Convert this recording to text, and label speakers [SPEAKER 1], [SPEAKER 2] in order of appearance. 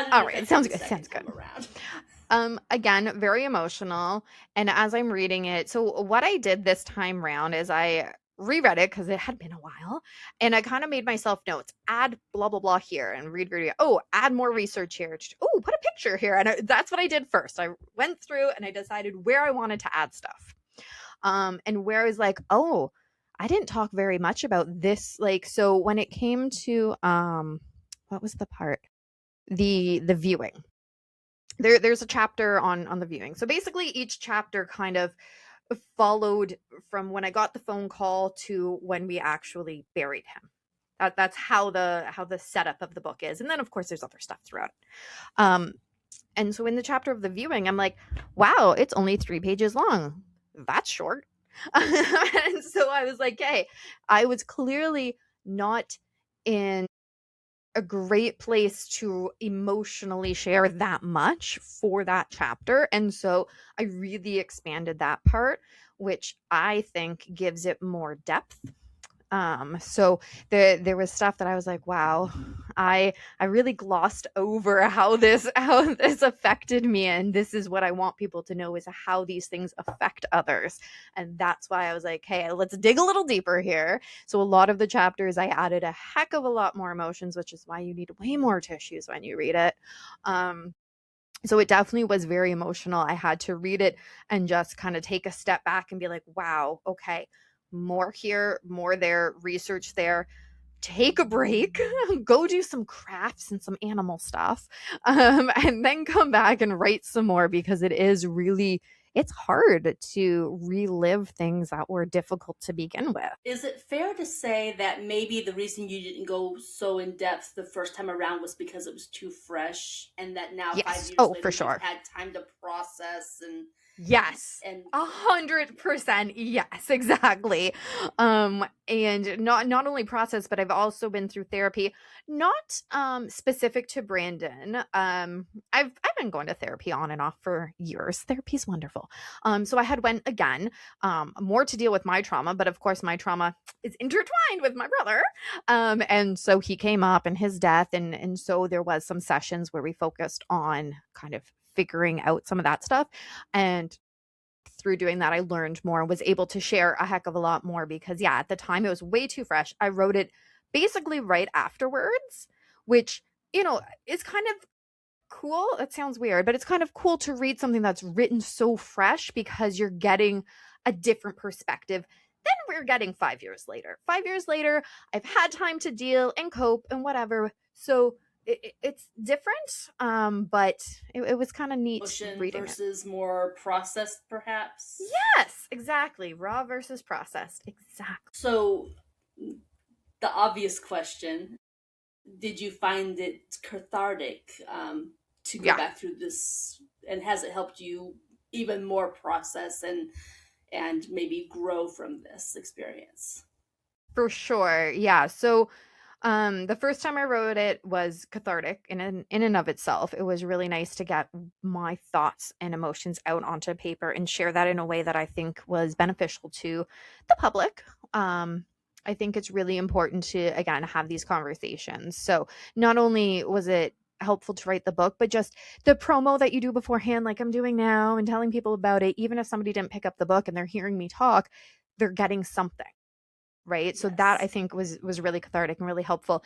[SPEAKER 1] did
[SPEAKER 2] All
[SPEAKER 1] it
[SPEAKER 2] right, it
[SPEAKER 1] affect you
[SPEAKER 2] sounds
[SPEAKER 1] the
[SPEAKER 2] good.
[SPEAKER 1] second
[SPEAKER 2] Sounds
[SPEAKER 1] time
[SPEAKER 2] good.
[SPEAKER 1] around?
[SPEAKER 2] Again, very emotional. And as I'm reading it, so what I did this time round is I reread it because it had been a while, and I kind of made myself notes, add blah blah blah here, and read. Oh, add more research here. Oh, put a picture here, and that's what I did first. I went through and I decided where I wanted to add stuff, and where I was like, oh, I didn't talk very much about this. Like, so when it came to what was the part? The viewing, there's a chapter on the viewing. So basically each chapter kind of followed from when I got the phone call to when we actually buried him. That's how the setup of the book is. And then of course there's other stuff throughout it. And so in the chapter of the viewing, I'm like, wow, it's only 3 pages long. That's short. And so I was like, hey, I was clearly not in a great place to emotionally share that much for that chapter. And so I really expanded that part, which I think gives it more depth. So there was stuff that I was like, wow, I really glossed over how this affected me, and this is what I want people to know is how these things affect others. And that's why I was like, hey, let's dig a little deeper here. So a lot of the chapters I added a heck of a lot more emotions, which is why you need way more tissues when you read it. So it definitely was very emotional. I had to read it and just kind of take a step back and be like, wow, okay, more here, more there, research there. Take a break, go do some crafts and some animal stuff, and then come back and write some more because it's hard to relive things that were difficult to begin with.
[SPEAKER 1] Is it fair to say that maybe the reason you didn't go so in depth the first time around was because it was too fresh, and that now, five
[SPEAKER 2] Yes.
[SPEAKER 1] years
[SPEAKER 2] Oh,
[SPEAKER 1] later,
[SPEAKER 2] for
[SPEAKER 1] you've
[SPEAKER 2] sure.
[SPEAKER 1] had time to process
[SPEAKER 2] Yes.
[SPEAKER 1] and
[SPEAKER 2] 100%. Yes, exactly. And not only process, but I've also been through therapy, not specific to Brandon. I've been going to therapy on and off for years. Therapy's wonderful. So I had went again, more to deal with my trauma, but of course my trauma is intertwined with my brother. And so he came up and his death, and so there was some sessions where we focused on kind of figuring out some of that stuff. And through doing that, I learned more and was able to share a heck of a lot more because, yeah, at the time it was way too fresh. I wrote it basically right afterwards, which, is kind of cool. That sounds weird, but it's kind of cool to read something that's written so fresh because you're getting a different perspective than we're getting 5 years later. 5 years later, I've had time to deal and cope and whatever. So it's different, but it was kind of neat
[SPEAKER 1] emotion
[SPEAKER 2] reading it.
[SPEAKER 1] versus more processed, perhaps?
[SPEAKER 2] Yes, exactly. Raw versus processed. Exactly.
[SPEAKER 1] So, the obvious question, did you find it cathartic to go
[SPEAKER 2] Yeah,
[SPEAKER 1] back through this? And has it helped you even more process and maybe grow from this experience?
[SPEAKER 2] for sure. Yeah. So the first time I wrote it was cathartic in and of itself. It was really nice to get my thoughts and emotions out onto paper and share that in a way that I think was beneficial to the public. I think it's really important to again have these conversations. So not only was it helpful to write the book, but just the promo that you do beforehand, like I'm doing now, and telling people about it, even if somebody didn't pick up the book and they're hearing me talk, they're getting something, right? So that I
[SPEAKER 1] Yes.
[SPEAKER 2] think was really cathartic and really helpful.